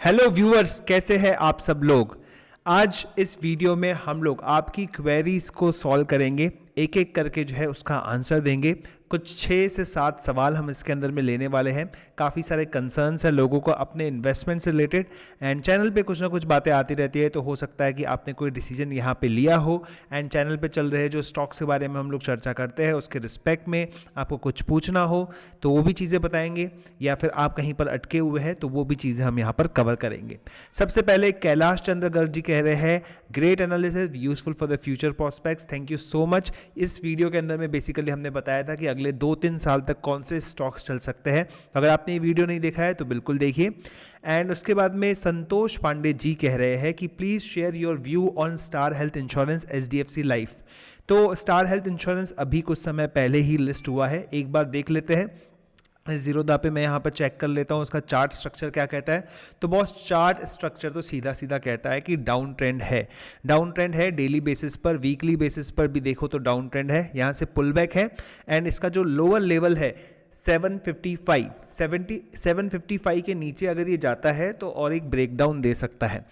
Hello viewers, कैसे हैं आप सब लोग। आज इस वीडियो में हम लोग आपकी क्वेरीज को सॉल्व करेंगे, एक एक करके जो है उसका आंसर देंगे। कुछ 6 से 7 सवाल हम इसके अंदर में लेने वाले हैं। काफ़ी सारे कंसर्न्स हैं लोगों को अपने इन्वेस्टमेंट से रिलेटेड, एंड चैनल पे कुछ ना कुछ बातें आती रहती है, तो हो सकता है कि आपने कोई डिसीजन यहाँ पे लिया हो एंड चैनल पे चल रहे जो स्टॉक्स के बारे में हम लोग चर्चा करते हैं उसके रिस्पेक्ट में आपको कुछ पूछना हो तो वो भी चीज़ें बताएंगे, या फिर आप कहीं पर अटके हुए हैं तो वो भी चीज़ें हम यहाँ पर कवर करेंगे। सबसे पहले कैलाश चंद्र गर्ग जी कह रहे हैं, great analysis useful for the future prospects, thank you so much. इस वीडियो के अंदर में बेसिकली हमने बताया था कि अगले 2-3 साल तक कौन से स्टॉक्स चल सकते हैं। अगर आपने ये वीडियो नहीं देखा है तो बिल्कुल देखिए। एंड उसके बाद में संतोष पांडे जी कह रहे हैं कि please share your view on star health insurance HDFC life. तो स्टार हेल्थ इंश्योरेंस अभी कुछ समय पहले ही लिस्ट हुआ है, एक बार देख लेते हैं। जीरोधा पे मैं यहाँ पर चेक कर लेता हूँ उसका चार्ट स्ट्रक्चर क्या कहता है। तो बॉस चार्ट स्ट्रक्चर तो सीधा सीधा कहता है कि डाउन ट्रेंड है, डाउन ट्रेंड है डेली बेसिस पर, वीकली बेसिस पर भी देखो तो डाउन ट्रेंड है। यहाँ से पुल बैक है एंड इसका जो लोअर लेवल है 755 के नीचे अगर ये जाता है तो और एक ब्रेकडाउन दे सकता है।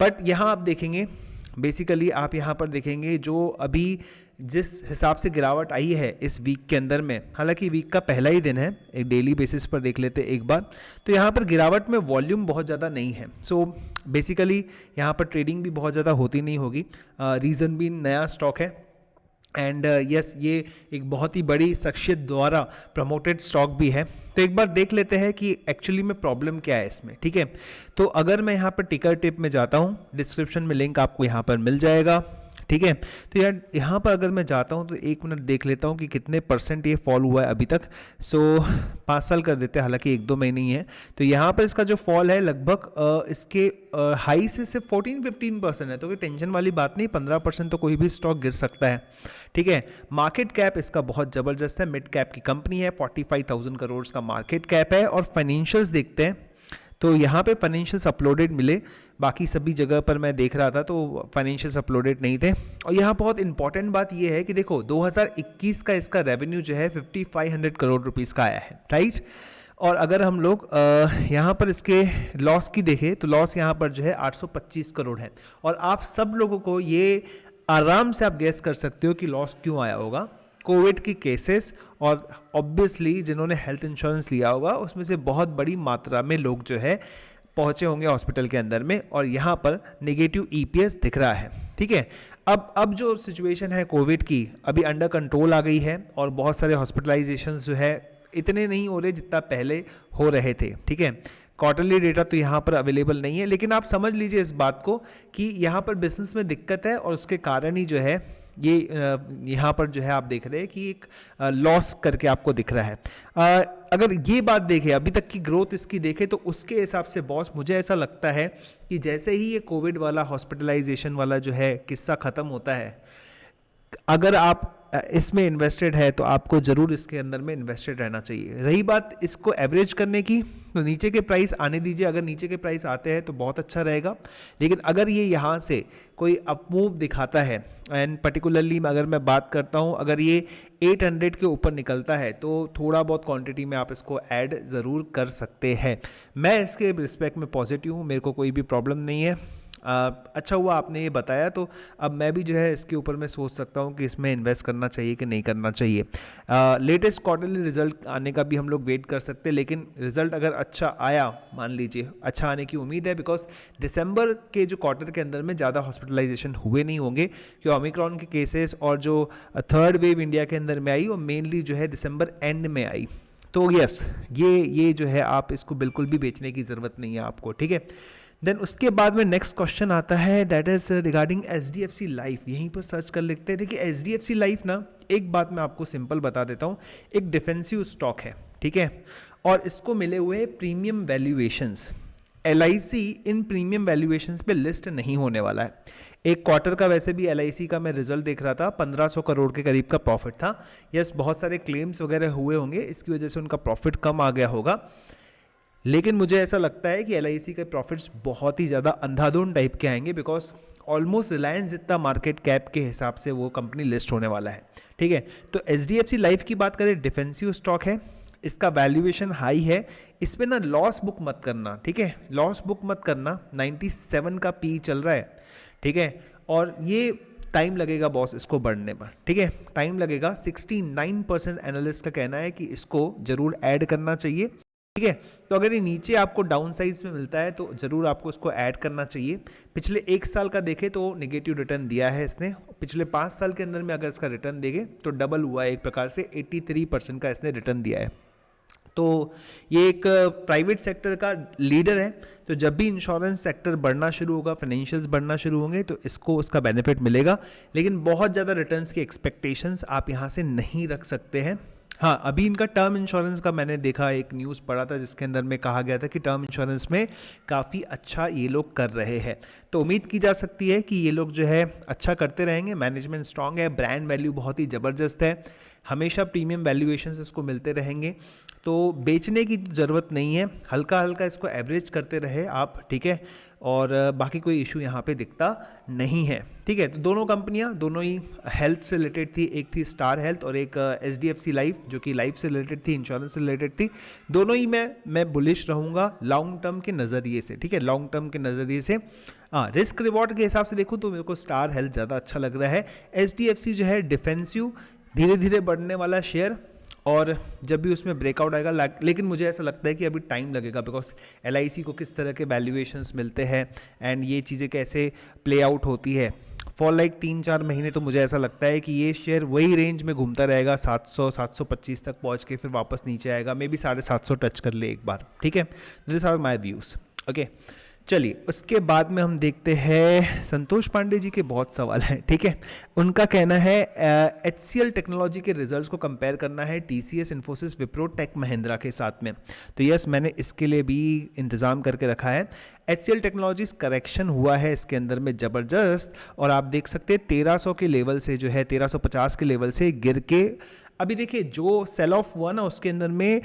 बट यहाँ आप देखेंगे बेसिकली, आप यहाँ पर देखेंगे जो अभी जिस हिसाब से गिरावट आई है इस वीक के अंदर में, हालांकि वीक का पहला ही दिन है, एक डेली बेसिस पर देख लेते एक बार, तो यहाँ पर गिरावट में वॉल्यूम बहुत ज़्यादा नहीं है। सो बेसिकली यहाँ पर ट्रेडिंग भी बहुत ज़्यादा होती नहीं होगी। रीज़न भी नया स्टॉक है एंड यस ये एक बहुत ही बड़ी शख्सियत द्वारा प्रमोटेड स्टॉक भी है। तो एक बार देख लेते हैं कि एक्चुअली में प्रॉब्लम क्या है इसमें, ठीक है। तो अगर मैं यहाँ पर टिकर टिप में जाता हूँ, डिस्क्रिप्शन में लिंक आपको यहाँ पर मिल जाएगा, ठीक है। तो यार यहाँ पर अगर मैं जाता हूँ तो 1 मिनट देख लेता हूँ कि कितने % ये फॉल हुआ है अभी तक। सो 5 साल कर देते हैं, हालांकि 1-2 महीने ही है। तो यहाँ पर इसका जो फॉल है लगभग इसके हाई से सिर्फ 14-15% है, तो कोई टेंशन वाली बात नहीं। 15% तो कोई भी स्टॉक गिर सकता है, ठीक है। मार्केट कैप इसका बहुत ज़बरदस्त है, मिड कैप की कंपनी है, 45,000 करोड़ का मार्केट कैप है। और फाइनेंशियल्स देखते हैं तो यहाँ पे फाइनेंशियल्स अपलोडेड मिले, बाकी सभी जगह पर मैं देख रहा था तो फाइनेंशियल्स अपलोडेड नहीं थे। और यहाँ बहुत इंपॉर्टेंट बात ये है कि देखो 2021 का इसका रेवेन्यू जो है 5500 करोड़ रुपीस का आया है, राइट। और अगर हम लोग यहाँ पर इसके लॉस की देखें तो लॉस यहाँ पर जो है 825 करोड़ है। और आप सब लोगों को ये आराम से आप गेस कर सकते हो कि लॉस क्यों आया होगा। कोविड की केसेस और ऑब्वियसली जिन्होंने हेल्थ इंश्योरेंस लिया होगा उसमें से बहुत बड़ी मात्रा में लोग जो है पहुंचे होंगे हॉस्पिटल के अंदर में, और यहाँ पर नेगेटिव EPS दिख रहा है, ठीक है। अब जो सिचुएशन है कोविड की अभी अंडर कंट्रोल आ गई है और बहुत सारे हॉस्पिटलाइजेशंस जो है इतने नहीं हो रहे जितना पहले हो रहे थे, ठीक है। क्वार्टरली डेटा तो यहाँ पर अवेलेबल नहीं है, लेकिन आप समझ लीजिए इस बात को कि यहाँ पर बिजनेस में दिक्कत है और उसके कारण ही जो है ये यहाँ पर जो है आप देख रहे हैं कि एक लॉस करके आपको दिख रहा है। अगर ये बात देखें अभी तक की ग्रोथ इसकी देखें तो उसके हिसाब से बॉस मुझे ऐसा लगता है कि जैसे ही ये कोविड वाला हॉस्पिटलाइजेशन वाला जो है किस्सा ख़त्म होता है, अगर आप इसमें इन्वेस्टेड है तो आपको ज़रूर इसके अंदर में इन्वेस्टेड रहना चाहिए। रही बात इसको एवरेज करने की, तो नीचे के प्राइस आने दीजिए, अगर नीचे के प्राइस आते हैं तो बहुत अच्छा रहेगा। लेकिन अगर ये यहाँ से कोई अपमूव दिखाता है एंड पर्टिकुलरली अगर मैं बात करता हूँ, अगर ये 800 के ऊपर निकलता है तो थोड़ा बहुत क्वांटिटी में आप इसको ऐड ज़रूर कर सकते हैं। मैं इसके रिस्पेक्ट में पॉजिटिव हूँ, मेरे को कोई भी प्रॉब्लम नहीं है। अच्छा हुआ आपने ये बताया, तो अब मैं भी जो है इसके ऊपर मैं सोच सकता हूँ कि इसमें इन्वेस्ट करना चाहिए कि नहीं करना चाहिए। लेटेस्ट क्वार्टरली रिजल्ट आने का भी हम लोग वेट कर सकते हैं, लेकिन रिजल्ट अगर अच्छा आया, मान लीजिए अच्छा आने की उम्मीद है, बिकॉज दिसंबर के जो क्वार्टर के अंदर में ज़्यादा हॉस्पिटलाइजेशन हुए नहीं होंगे, क्योंकि ओमिक्रॉन के केसेस और जो थर्ड वेव इंडिया के अंदर में आई वो मेनली जो है दिसंबर एंड में आई। तो यस ये जो है आप इसको बिल्कुल भी बेचने की ज़रूरत नहीं है आपको, ठीक है। देन उसके बाद में नेक्स्ट क्वेश्चन आता है, that is regarding HDFC life. यहीं पर सर्च कर लेते हैं। देखिए HDFC लाइफ ना, एक बात मैं आपको सिंपल बता देता हूँ, एक डिफेंसिव स्टॉक है, ठीक है, और इसको मिले हुए प्रीमियम वैल्यूएशंस। LIC इन प्रीमियम वैल्यूएशंस पे लिस्ट नहीं होने वाला है। एक क्वार्टर का वैसे भी LIC का मैं रिजल्ट देख रहा था, 1500 करोड़ के करीब का प्रॉफिट था। यस बहुत सारे क्लेम्स वगैरह हुए होंगे, इसकी वजह से उनका प्रॉफिट कम आ गया होगा, लेकिन मुझे ऐसा लगता है कि LIC के प्रॉफिट्स बहुत ही ज़्यादा अंधाधुन टाइप के आएंगे, बिकॉज ऑलमोस्ट रिलायंस जितना मार्केट कैप के हिसाब से वो कंपनी लिस्ट होने वाला है, ठीक है। तो HDFC लाइफ की बात करें, डिफेंसिव स्टॉक है, इसका वैल्यूएशन हाई है, इस पे ना लॉस बुक मत करना, ठीक है, लॉस बुक मत करना। 97 का पी चल रहा है, ठीक है, और ये टाइम लगेगा बॉस इसको बढ़ने पर, ठीक है, टाइम लगेगा। 69% एनालिस्ट का कहना है कि इसको जरूर ऐड करना चाहिए, ठीक है। तो अगर ये नीचे आपको डाउन साइड्स में मिलता है तो ज़रूर आपको इसको ऐड करना चाहिए। पिछले 1 साल का देखें तो नेगेटिव रिटर्न दिया है इसने, पिछले 5 साल के अंदर में अगर इसका रिटर्न देंगे तो डबल हुआ है, एक प्रकार से 83% का इसने रिटर्न दिया है। तो ये एक प्राइवेट सेक्टर का लीडर है, तो जब भी इंश्योरेंस सेक्टर बढ़ना शुरू होगा, फाइनेंशियल्स बढ़ना शुरू होंगे तो इसको उसका बेनिफिट मिलेगा, लेकिन बहुत ज़्यादा रिटर्न्स की एक्सपेक्टेशंस आप यहाँ से नहीं रख सकते हैं। हाँ, अभी इनका टर्म इंश्योरेंस का मैंने देखा, एक न्यूज़ पढ़ा था जिसके अंदर में कहा गया था कि टर्म इंश्योरेंस में काफ़ी अच्छा ये लोग कर रहे हैं, तो उम्मीद की जा सकती है कि ये लोग जो है अच्छा करते रहेंगे। मैनेजमेंट स्ट्रांग है, ब्रांड वैल्यू बहुत ही ज़बरदस्त है, हमेशा प्रीमियम वैल्यूएशंस इसको मिलते रहेंगे, तो बेचने की ज़रूरत नहीं है, हल्का हल्का इसको एवरेज करते रहे आप, ठीक है, और बाकी कोई इशू यहाँ पे दिखता नहीं है, ठीक है। तो दोनों कंपनियाँ दोनों ही हेल्थ से रिलेटेड थी, एक थी स्टार हेल्थ और एक HDFC लाइफ जो कि लाइफ से रिलेटेड थी, इंश्योरेंस से रिलेटेड थी। दोनों ही मैं बुलिश रहूँगा लॉन्ग टर्म के नज़रिए से, ठीक है, लॉन्ग टर्म के नज़रिए से। हाँ, रिस्क रिवॉर्ड के हिसाब से देखूँ तो मेरे को स्टार हेल्थ ज़्यादा अच्छा लग रहा है। HDFC जो है डिफेंसिव, धीरे धीरे बढ़ने वाला शेयर, और जब भी उसमें ब्रेकआउट आएगा, लेकिन मुझे ऐसा लगता है कि अभी टाइम लगेगा, बिकॉज LIC को किस तरह के वैल्यूएशंस मिलते हैं एंड ये चीज़ें कैसे प्ले आउट होती है फॉर लाइक 3-4 महीने, तो मुझे ऐसा लगता है कि ये शेयर वही रेंज में घूमता रहेगा, 700-725 तक पहुंच के फिर वापस नीचे आएगा, मे बी 750 टच कर ले एक बार, ठीक है। This are my views, okay. चलिए, उसके बाद में हम देखते हैं संतोष पांडे जी के बहुत सवाल हैं, ठीक है। उनका कहना है HCL टेक्नोलॉजी के रिजल्ट्स को कंपेयर करना है TCS, इन्फोसिस, विप्रो, टेक महिंद्रा के साथ में, तो यस मैंने इसके लिए भी इंतज़ाम करके रखा है। HCL टेक्नोलॉजीज करेक्शन हुआ है इसके अंदर में ज़बरदस्त, और आप देख सकते हैं 1300 के लेवल से जो है 1350 के लेवल से गिर के अभी देखिए जो सेल ऑफ हुआ ना उसके अंदर में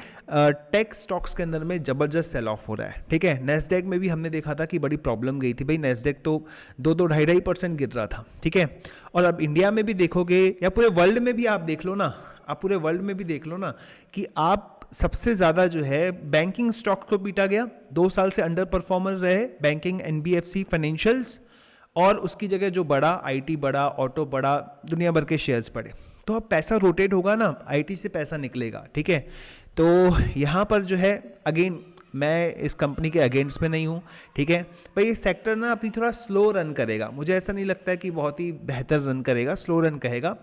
टेक स्टॉक्स के अंदर में ज़बरदस्त सेल ऑफ हो रहा है, ठीक है। नेस्डेक में भी हमने देखा था कि बड़ी प्रॉब्लम गई थी भाई, नेस्डेक तो 2-2.5% गिर रहा था, ठीक है। और अब इंडिया में भी देखोगे या पूरे वर्ल्ड में भी आप देख लो ना, आप पूरे वर्ल्ड में भी देख लो ना कि आप सबसे ज़्यादा जो है बैंकिंग स्टॉक को पीटा गया, 2 साल से अंडर परफॉर्मर रहे बैंकिंग, NBFC, फाइनेंशियल्स, और उसकी जगह जो बड़ा IT बड़ा, ऑटो बड़ा, दुनिया भर के शेयर्स पड़े। तो अब पैसा रोटेट होगा ना, IT से पैसा निकलेगा, ठीक है। तो यहाँ पर जो है अगेन मैं इस कंपनी के अगेंस्ट में नहीं हूँ, ठीक है भाई। ये सेक्टर ना अपनी थोड़ा स्लो रन करेगा, मुझे ऐसा नहीं लगता है कि बहुत ही बेहतर रन करेगा, स्लो रन कहेगा,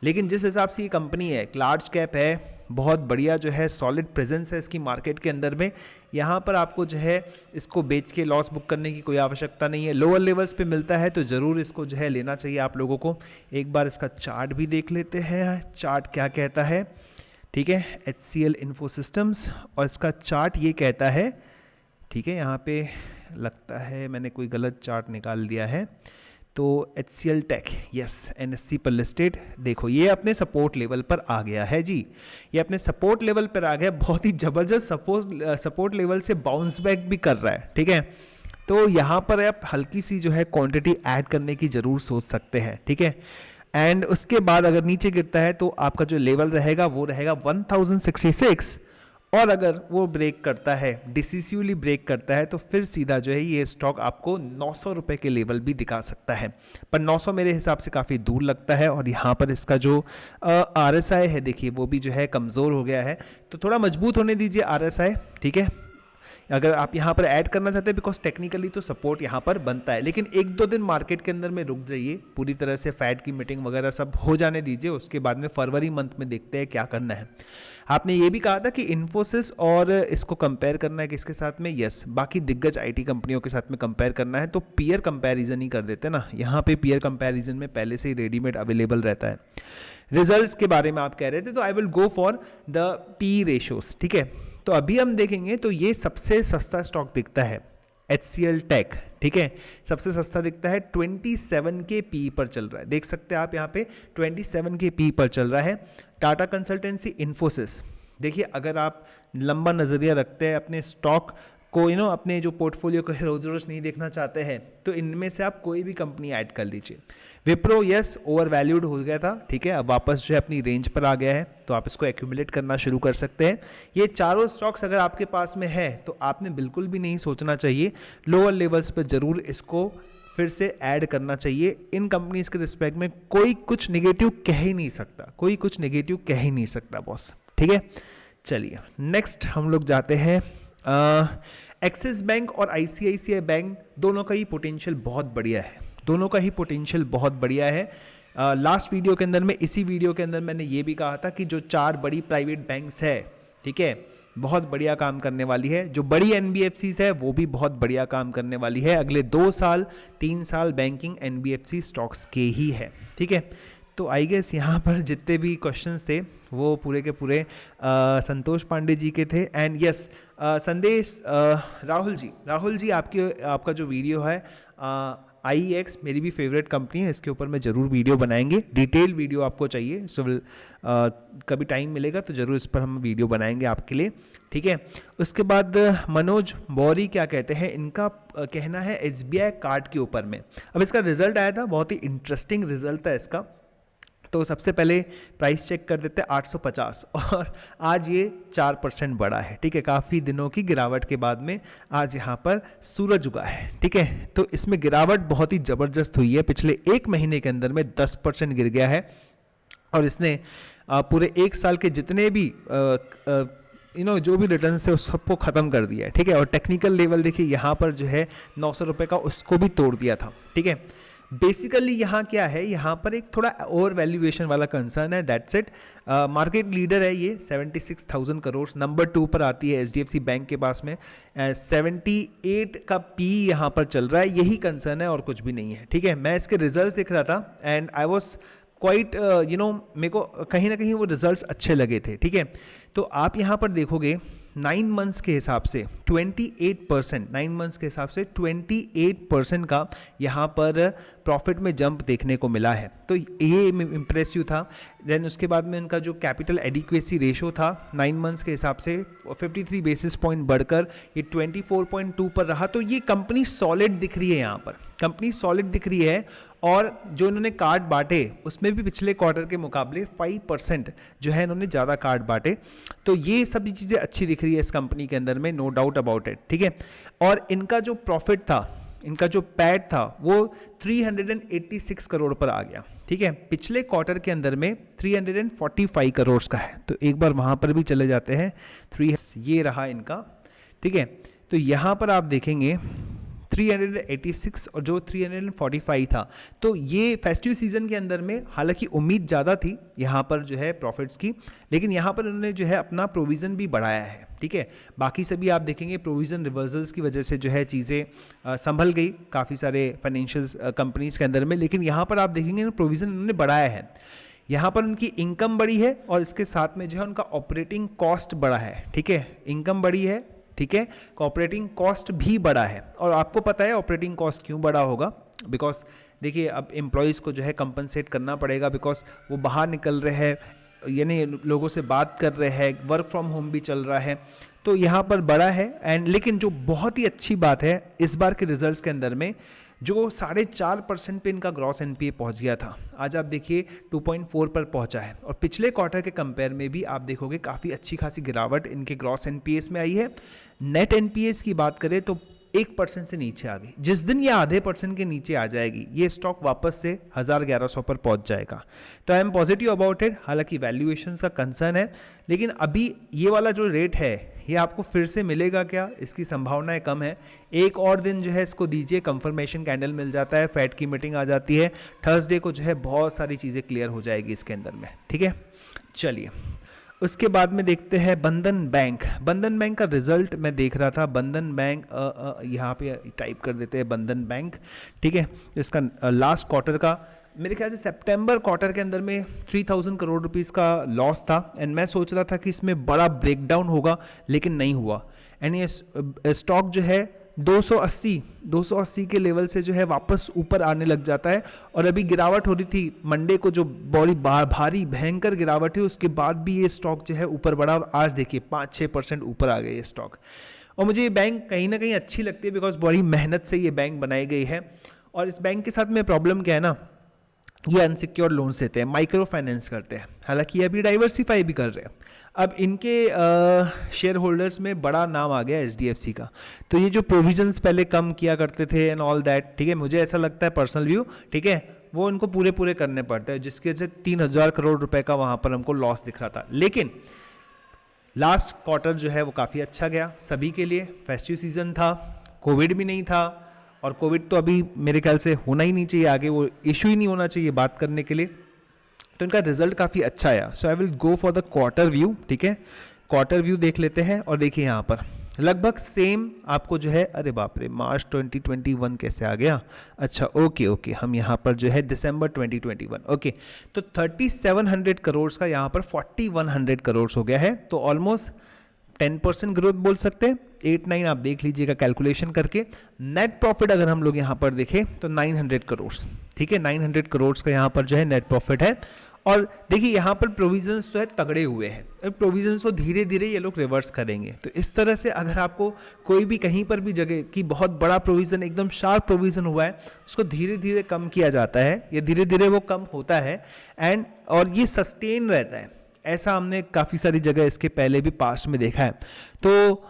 लेकिन जिस हिसाब से ये कंपनी है, लार्ज कैप है, बहुत बढ़िया जो है सॉलिड प्रेजेंस है इसकी मार्केट के अंदर में, यहाँ पर आपको जो है इसको बेच के लॉस बुक करने की कोई आवश्यकता नहीं है। लोअर लेवल्स पे मिलता है तो ज़रूर इसको जो है लेना चाहिए आप लोगों को। एक बार इसका चार्ट भी देख लेते हैं, चार्ट क्या कहता है, ठीक है, HCL इन्फोसिस्टम्स, और इसका चार्ट ये कहता है, ठीक है, यहाँ पे लगता है मैंने कोई गलत चार्ट निकाल दिया है, तो HCL टेक, यस, NSE पर लिस्टेड, देखो ये अपने सपोर्ट लेवल पर आ गया है जी, ये अपने सपोर्ट लेवल पर आ गया, बहुत ही ज़बरदस्त सपोर्ट लेवल से बाउंस बैक भी कर रहा है, ठीक है। तो यहाँ पर आप हल्की सी जो है क्वांटिटी ऐड करने की ज़रूर सोच सकते हैं, ठीक है। एंड उसके बाद अगर नीचे गिरता है तो आपका जो लेवल रहेगा वो रहेगा 1066, और अगर वो ब्रेक करता है, डिसिसिवली ब्रेक करता है, तो फिर सीधा जो है ये स्टॉक आपको 900 रुपये के लेवल भी दिखा सकता है, पर 900 मेरे हिसाब से काफ़ी दूर लगता है। और यहाँ पर इसका जो RSI है देखिए वो भी जो है कमज़ोर हो गया है, तो थोड़ा मजबूत होने दीजिए RSI, ठीक है, अगर आप यहाँ पर ऐड करना चाहते हैं, बिकॉज टेक्निकली तो सपोर्ट यहाँ पर बनता है, लेकिन 1-2 दिन मार्केट के अंदर में रुक जाइए, पूरी तरह से फैड की मीटिंग वगैरह सब हो जाने दीजिए, उसके बाद में फरवरी मंथ में देखते हैं क्या करना है। आपने ये भी कहा था कि इन्फोसिस और इसको कंपेयर करना है किसके साथ में, यस, बाकी दिग्गज IT कंपनियों के साथ में कंपेयर करना है, तो पीयर कंपैरिजन ही कर देते हैं ना, यहाँ पे पीयर कंपैरिजन में पहले से ही रेडीमेड अवेलेबल रहता है। रिजल्ट्स के बारे में आप कह रहे थे, तो आई will go for the P ratios, ठीक है। तो अभी हम देखेंगे तो ये सबसे सस्ता स्टॉक दिखता है HCL टेक, ठीक है, सबसे सस्ता दिखता है, 27 के P पर चल रहा है, देख सकते हैं आप यहाँ पे 27 के P पर चल रहा है। टाटा कंसल्टेंसी, इन्फोसिस, देखिए अगर आप लंबा नज़रिया रखते हैं, अपने स्टॉक को अपने जो पोर्टफोलियो को रोज रोज नहीं देखना चाहते हैं तो इनमें से आप कोई भी कंपनी ऐड कर लीजिए। विप्रो यस ओवर वैल्यूड हो गया था, ठीक है, अब वापस जो है अपनी रेंज पर आ गया है, तो आप इसको एक्यूमुलेट करना शुरू कर सकते हैं। ये चारों स्टॉक्स अगर आपके पास में है तो आपने बिल्कुल भी नहीं सोचना चाहिए, लोअर लेवल्स पर जरूर इसको फिर से ऐड करना चाहिए। इन कंपनीज के रिस्पेक्ट में कोई कुछ नेगेटिव कह ही नहीं सकता, कोई कुछ नेगेटिव कह ही नहीं सकता बॉस, ठीक है। चलिए नेक्स्ट हम लोग जाते हैं एक्सिस बैंक और आईसीआईसीआई बैंक, दोनों का ही पोटेंशियल बहुत बढ़िया है, दोनों का ही पोटेंशियल बहुत बढ़िया है। लास्ट वीडियो के अंदर में, इसी वीडियो के अंदर मैंने ये भी कहा था कि जो 4 बड़ी प्राइवेट बैंक्स है, ठीक है, बहुत बढ़िया काम करने वाली है। जो बड़ी एनबीएफसीज है वो भी बहुत बढ़िया काम करने वाली है। अगले 2 साल 3 साल बैंकिंग एनबीएफसी स्टॉक्स के ही है, ठीक है। तो आई गेस यहाँ पर जितने भी क्वेश्चंस थे वो पूरे के पूरे संतोष पांडे जी के थे। एंड यस संदेश राहुल जी आपका जो वीडियो है IEX मेरी भी फेवरेट कंपनी है, इसके ऊपर मैं ज़रूर वीडियो बनाएंगे, डिटेल वीडियो आपको चाहिए, सो कभी टाइम मिलेगा तो ज़रूर इस पर हम वीडियो बनाएंगे आपके लिए, ठीक है। उसके बाद मनोज बौरी क्या कहते हैं, इनका कहना है SBI कार्ड के ऊपर में। अब इसका रिजल्ट आया था, बहुत ही इंटरेस्टिंग रिजल्ट था इसका। तो सबसे पहले प्राइस चेक कर देते हैं 850 और आज ये 4% बढ़ा है, ठीक है। काफ़ी दिनों की गिरावट के बाद में आज यहाँ पर सूरज उगा है, ठीक है। तो इसमें गिरावट बहुत ही ज़बरदस्त हुई है, पिछले 1 महीने के अंदर में 10% गिर गया है और इसने पूरे 1 साल के जितने भी जो भी रिटर्न्स थे उस सबको ख़त्म कर दिया है, ठीक है। और टेक्निकल लेवल देखिए यहाँ पर जो है 900 रुपये का उसको भी तोड़ दिया था, ठीक है। बेसिकली यहाँ क्या है, यहाँ पर एक थोड़ा ओवर वैल्यूएशन वाला कंसर्न है, दैट्स इट। मार्केट लीडर है ये 76,000 करोड़, नंबर 2 पर आती है HDFC बैंक के पास में 78 का पी यहाँ पर चल रहा है, यही कंसर्न है और कुछ भी नहीं है, ठीक है। मैं इसके रिजल्ट्स देख रहा था एंड आई वॉज क्वाइट मेरे को कहीं ना कहीं वो रिजल्ट्स अच्छे लगे थे, ठीक है। तो आप यहाँ पर देखोगे 9 मंथ्स के हिसाब से 28%, 9 मंथ्स के हिसाब से 28% का यहाँ पर प्रॉफिट में जंप देखने को मिला है, तो ये इम्प्रेसिव था। देन उसके बाद में इनका जो कैपिटल एडिक्वेसी रेशो था 9 मंथ्स के हिसाब से 53 बेसिस पॉइंट बढ़कर ये 24.2 पर रहा। तो ये कंपनी सॉलिड दिख रही है, यहाँ पर कंपनी सॉलिड दिख रही है। और जो इन्होंने कार्ड बांटे उसमें भी पिछले क्वार्टर के मुकाबले 5% जो है इन्होंने ज़्यादा कार्ड बांटे, तो ये सभी चीज़ें अच्छी दिख रही है इस कंपनी के अंदर में, नो डाउट अबाउट इट, ठीक है। और इनका जो प्रॉफिट था, इनका जो पैट था वो 386 करोड़ पर आ गया, ठीक है। पिछले क्वार्टर के अंदर में 345 करोड़ का है, तो एक बार वहाँ पर भी चले जाते हैं। ये रहा इनका, ठीक है। तो यहाँ पर आप देखेंगे 386 और जो 345 था, तो ये फेस्टिव सीजन के अंदर में हालांकि उम्मीद ज़्यादा थी यहाँ पर जो है प्रॉफिट्स की, लेकिन यहाँ पर उन्होंने जो है अपना प्रोविज़न भी बढ़ाया है, ठीक है। बाकी सभी आप देखेंगे प्रोविज़न रिवर्सल्स की वजह से जो है चीज़ें संभल गई काफ़ी सारे फाइनेंशियल कंपनीज़ के अंदर में, लेकिन यहाँ पर आप देखेंगे प्रोविज़न उन्होंने बढ़ाया है। यहाँ पर उनकी इनकम बढ़ी है और इसके साथ में जो है उनका ऑपरेटिंग कॉस्ट बढ़ा है, ठीक है। इनकम बढ़ी है, ठीक है, ऑपरेटिंग कॉस्ट भी बढ़ा है। और आपको पता है ऑपरेटिंग कॉस्ट क्यों बढ़ा होगा, बिकॉज देखिए अब एम्प्लॉयज़ को जो है कंपनसेट करना पड़ेगा, बिकॉज वो बाहर निकल रहे हैं, यानी लोगों से बात कर रहे हैं, वर्क फ्रॉम होम भी चल रहा है, तो यहाँ पर बड़ा है। एंड लेकिन जो बहुत ही अच्छी बात है इस बार के रिजल्ट्स के अंदर में, जो 4.5% पे इनका ग्रॉस एनपीए पहुंच गया था, आज आप देखिए 2.4 पर पहुंचा है। और पिछले क्वार्टर के कंपेयर में भी आप देखोगे काफ़ी अच्छी खासी गिरावट इनके ग्रॉस एनपीएस में आई है। नेट एनपीएस की बात करें तो 1% से नीचे आ गई। जिस दिन ये आधे % के नीचे आ जाएगी ये स्टॉक वापस से 1100 पर पहुंच जाएगा। तो I am positive about it. हालांकि वैल्यूएशंस का कंसर्न है, लेकिन अभी ये वाला जो रेट है ये आपको फिर से मिलेगा क्या, इसकी संभावनाएं कम है। एक और दिन जो है इसको दीजिए, कंफर्मेशन कैंडल मिल जाता है, फेड की मीटिंग आ जाती है, थर्सडे को जो है बहुत सारी चीज़ें क्लियर हो जाएगी इसके अंदर में, ठीक है। चलिए उसके बाद में देखते हैं बंधन बैंक। बंधन बैंक का रिजल्ट मैं देख रहा था, बंधन बैंक यहाँ पे टाइप कर देते हैं बंधन बैंक, ठीक है। इसका लास्ट क्वार्टर का मेरे ख्याल से सितंबर क्वार्टर के अंदर में 3000 करोड़ रुपीस का लॉस था। एंड मैं सोच रहा था कि इसमें बड़ा ब्रेकडाउन होगा, लेकिन नहीं हुआ। एंड ये स्टॉक जो है 280 के लेवल से जो है वापस ऊपर आने लग जाता है। और अभी गिरावट हो रही थी मंडे को, जो बड़ी भारी भयंकर गिरावट है, उसके बाद भी ये स्टॉक जो है ऊपर बढ़ा और आज देखिए 5-6% ऊपर आ गया ये स्टॉक। और मुझे ये बैंक कहीं ना कहीं अच्छी लगती है बिकॉज बड़ी मेहनत से ये बैंक बनाई गई है। और इस बैंक के साथ में प्रॉब्लम क्या है ना, ये अनसिक्योर्ड लोन्स देते हैं, माइक्रो फाइनेंस करते हैं, हालांकि ये अभी डाइवर्सिफाई भी कर रहे हैं। अब इनके शेयर होल्डर्स में बड़ा नाम आ गया एचडीएफसी का, तो ये जो प्रोविजंस पहले कम किया करते थे एंड ऑल दैट, ठीक है, मुझे ऐसा लगता है पर्सनल व्यू, ठीक है, वो इनको पूरे पूरे करने पड़ते हैं, जिसकी वजह से 3,000 करोड़ रुपए का वहाँ पर हमको लॉस दिख रहा था। लेकिन लास्ट क्वार्टर जो है वो काफ़ी अच्छा गया सभी के लिए, फेस्टिव सीजन था, कोविड भी नहीं था, और कोविड तो अभी मेरे ख्याल से होना ही नहीं चाहिए, आगे वो इशू ही नहीं होना चाहिए बात करने के लिए, तो इनका रिजल्ट काफ़ी अच्छा आया। So I will go for the quarter view, ठीक है, क्वार्टर व्यू देख लेते हैं। और देखिए यहाँ पर लगभग सेम आपको जो है, अरे बाप रे, मार्च 2021 कैसे आ गया, अच्छा ओके, हम यहाँ पर जो है दिसंबर 2021, ओके, तो 3700 करोड़ का यहाँ पर 4100 करोड़ हो गया है, तो ऑलमोस्ट 10% ग्रोथ बोल सकते हैं। 8-9 आप देख लीजिएगा कैलकुलेशन करके। नेट प्रॉफिट अगर हम लोग यहाँ पर देखें तो 900 करोड़, ठीक है, 900 करोड़ का यहाँ पर जो है नेट प्रॉफिट है। और देखिए यहाँ पर प्रोविजंस जो है तगड़े हुए हैं, प्रोविजंस को धीरे धीरे ये लोग रिवर्स करेंगे। तो इस तरह से अगर आपको कोई भी कहीं पर भी जगह की बहुत बड़ा प्रोविज़न, एकदम शार्प प्रोविज़न हुआ है, उसको धीरे धीरे कम किया जाता है, ये धीरे धीरे वो कम होता है और ये सस्टेन रहता है। ऐसा हमने काफ़ी सारी जगह इसके पहले भी पास्ट में देखा है। तो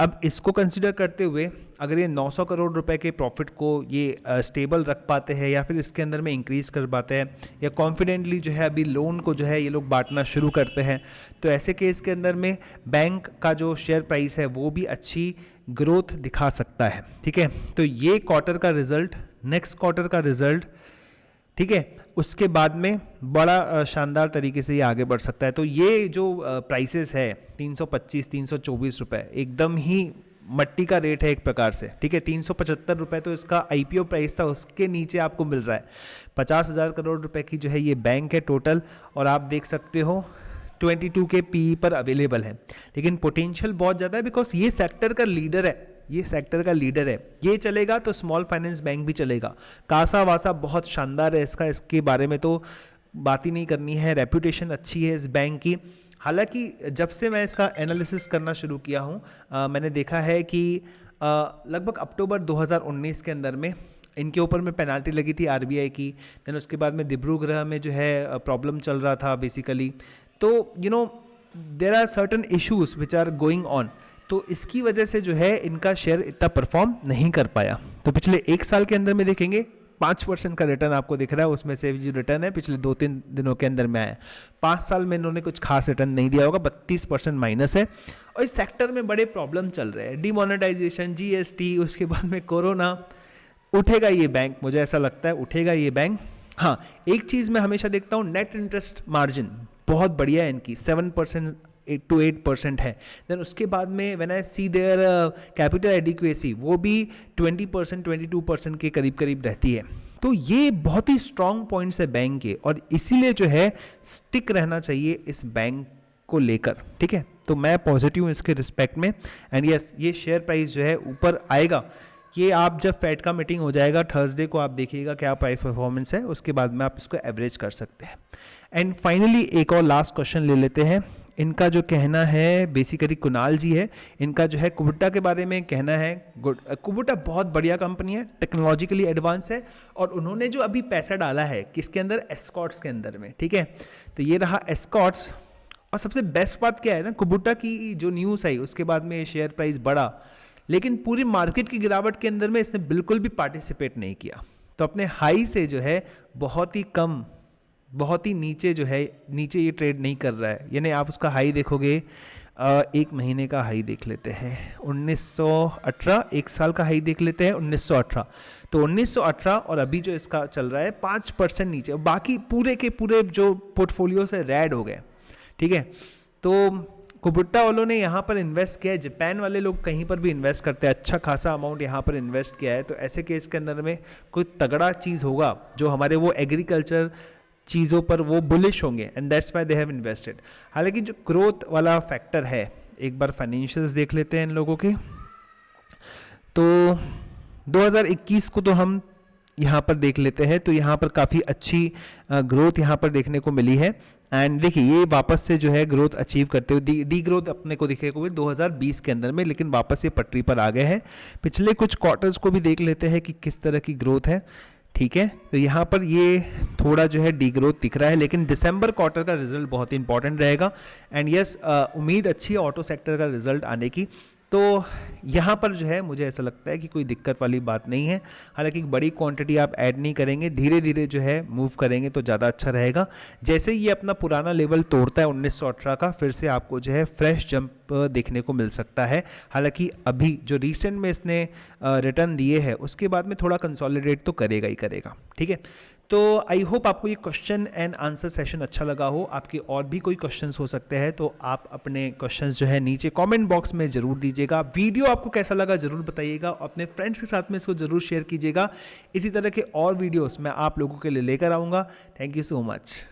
अब इसको कंसिडर करते हुए अगर ये 900 करोड़ रुपए के प्रॉफिट को ये स्टेबल रख पाते हैं या फिर इसके अंदर में इंक्रीज़ कर पाते हैं, या कॉन्फिडेंटली जो है अभी लोन को जो है ये लोग बांटना शुरू करते हैं, तो ऐसे केस के अंदर में बैंक का जो शेयर प्राइस है वो भी अच्छी ग्रोथ दिखा सकता है, ठीक है। तो ये क्वार्टर का रिजल्ट, नेक्स्ट क्वार्टर का रिजल्ट, ठीक है, उसके बाद में बड़ा शानदार तरीके से ये आगे बढ़ सकता है। तो ये जो प्राइसेस है 325-324 रुपये, एकदम ही मट्टी का रेट है एक प्रकार से, ठीक है। 375 रुपये तो इसका आईपीओ प्राइस था, उसके नीचे आपको मिल रहा है। 50,000 करोड़ रुपए की जो है ये बैंक है टोटल, और आप देख सकते हो 22 के पीई पर अवेलेबल है। लेकिन पोटेंशियल बहुत ज़्यादा है बिकॉज ये सेक्टर का लीडर है, ये सेक्टर का लीडर है, ये चलेगा तो स्मॉल फाइनेंस बैंक भी चलेगा। कासा वासा बहुत शानदार है इसका, इसके बारे में तो बात ही नहीं करनी है, रेपुटेशन अच्छी है इस बैंक की। हालांकि जब से मैं इसका एनालिसिस करना शुरू किया हूँ, मैंने देखा है कि लगभग अक्टूबर 2019 के अंदर में इनके ऊपर में पेनाल्टी लगी थी आरबीआई की। देन उसके बाद में डिब्रूगढ़ में जो है प्रॉब्लम चल रहा था बेसिकली। तो you know there are certain issues which are going on, तो इसकी वजह से जो है इनका शेयर इतना परफॉर्म नहीं कर पाया। तो पिछले एक साल के अंदर में देखेंगे 5% का रिटर्न आपको दिख रहा है, उसमें से जो रिटर्न है पिछले 2-3 दिनों के अंदर में आया। 5 साल में इन्होंने कुछ खास रिटर्न नहीं दिया होगा, 32% माइनस है। और इस सेक्टर में बड़े प्रॉब्लम चल रहे हैं, डिमोनेटाइजेशन, जीएसटी, उसके बाद में कोरोना। उठेगा ये बैंक, मुझे ऐसा लगता है उठेगा ये बैंक। हाँ, एक चीज़ मैं हमेशा देखता हूँ, नेट इंटरेस्ट मार्जिन बहुत बढ़िया है इनकी, 7% to 8% है। देन उसके बाद में when I see their capital adequacy, वो भी 20%, 22% के करीब करीब रहती है। तो ये बहुत ही स्ट्रॉन्ग पॉइंट्स है बैंक के, और इसीलिए जो है स्टिक रहना चाहिए इस बैंक को लेकर, ठीक है। तो मैं पॉजिटिव हूँ इसके रिस्पेक्ट में। एंड यस, ये शेयर प्राइस जो है ऊपर आएगा। ये आप जब फेड का मीटिंग हो जाएगा थर्सडे को, आप देखिएगा क्या प्राइस परफॉर्मेंस है, उसके बाद में आप इसको एवरेज कर सकते हैं। एंड फाइनली एक और लास्ट क्वेश्चन ले लेते हैं। इनका जो कहना है बेसिकली कुणाल जी है, इनका जो है कुबुटा के बारे में कहना है। कुबुटा बहुत बढ़िया कंपनी है, टेक्नोलॉजिकली एडवांस है, और उन्होंने जो अभी पैसा डाला है किसके अंदर, एस्कॉर्ट्स के अंदर में, ठीक है। तो ये रहा एस्कॉर्ट्स। और सबसे बेस्ट बात क्या है ना, कुबुटा की जो न्यूज़ आई उसके बाद में शेयर प्राइस बढ़ा, लेकिन पूरी मार्केट की गिरावट के अंदर में इसने बिल्कुल भी पार्टिसिपेट नहीं किया। तो अपने हाई से जो है बहुत ही कम, बहुत ही नीचे जो है, नीचे ये ट्रेड नहीं कर रहा है। यानी आप उसका हाई देखोगे, एक महीने का हाई देख लेते हैं 1918, एक साल का हाई देख लेते हैं 1918। तो 1918 और अभी जो इसका चल रहा है 5% नीचे, बाकी पूरे के पूरे जो पोर्टफोलियो से रेड हो गए, ठीक है। तो कुबुटा वालों ने यहाँ पर इन्वेस्ट किया है, जापान वाले लोग कहीं पर भी इन्वेस्ट करते हैं, अच्छा खासा अमाउंट यहाँ पर इन्वेस्ट किया है। तो ऐसे केस के अंदर में कोई तगड़ा चीज़ होगा जो हमारे वो एग्रीकल्चर चीज़ों पर वो बुलिश होंगे, and that's why they have invested. हालांकि जो ग्रोथ वाला फैक्टर है, एक बार फाइनेंशियल्स देख लेते हैं इन लोगों के। तो 2021 को तो हम यहाँ पर देख लेते हैं, तो यहाँ पर काफ़ी अच्छी ग्रोथ यहाँ पर देखने को मिली है। एंड देखिए ये वापस से जो है ग्रोथ अचीव करते हुए डी ग्रोथ अपने को दिखेगा हुए 2020 के अंदर में, लेकिन वापस ये पटरी पर आ गए हैं। पिछले कुछ क्वार्टर्स को भी देख लेते हैं कि किस तरह की ग्रोथ है। ठीक है, तो यहाँ पर ये थोड़ा जो है डी ग्रोथ दिख रहा है, लेकिन दिसंबर क्वार्टर का रिजल्ट बहुत ही इंपॉर्टेंट रहेगा। एंड यस, उम्मीद अच्छी है ऑटो सेक्टर का रिजल्ट आने की। तो यहाँ पर जो है मुझे ऐसा लगता है कि कोई दिक्कत वाली बात नहीं है। हालांकि बड़ी क्वांटिटी आप ऐड नहीं करेंगे, धीरे धीरे जो है मूव करेंगे तो ज़्यादा अच्छा रहेगा। जैसे ये अपना पुराना लेवल तोड़ता है 1918 का, फिर से आपको जो है फ्रेश जंप देखने को मिल सकता है। हालांकि अभी जो रिसेंट में इसने रिटर्न दिए हैं उसके बाद में थोड़ा कंसोलिडेट तो करेगा ही करेगा। ठीक है, तो आई होप आपको ये क्वेश्चन एंड आंसर सेशन अच्छा लगा हो। आपके और भी कोई क्वेश्चंस हो सकते हैं तो आप अपने क्वेश्चंस जो है नीचे कमेंट बॉक्स में ज़रूर दीजिएगा। वीडियो आपको कैसा लगा ज़रूर बताइएगा, अपने फ्रेंड्स के साथ में इसको ज़रूर शेयर कीजिएगा। इसी तरह के और वीडियोस मैं आप लोगों के लिए लेकर आऊँगा। Thank you so much.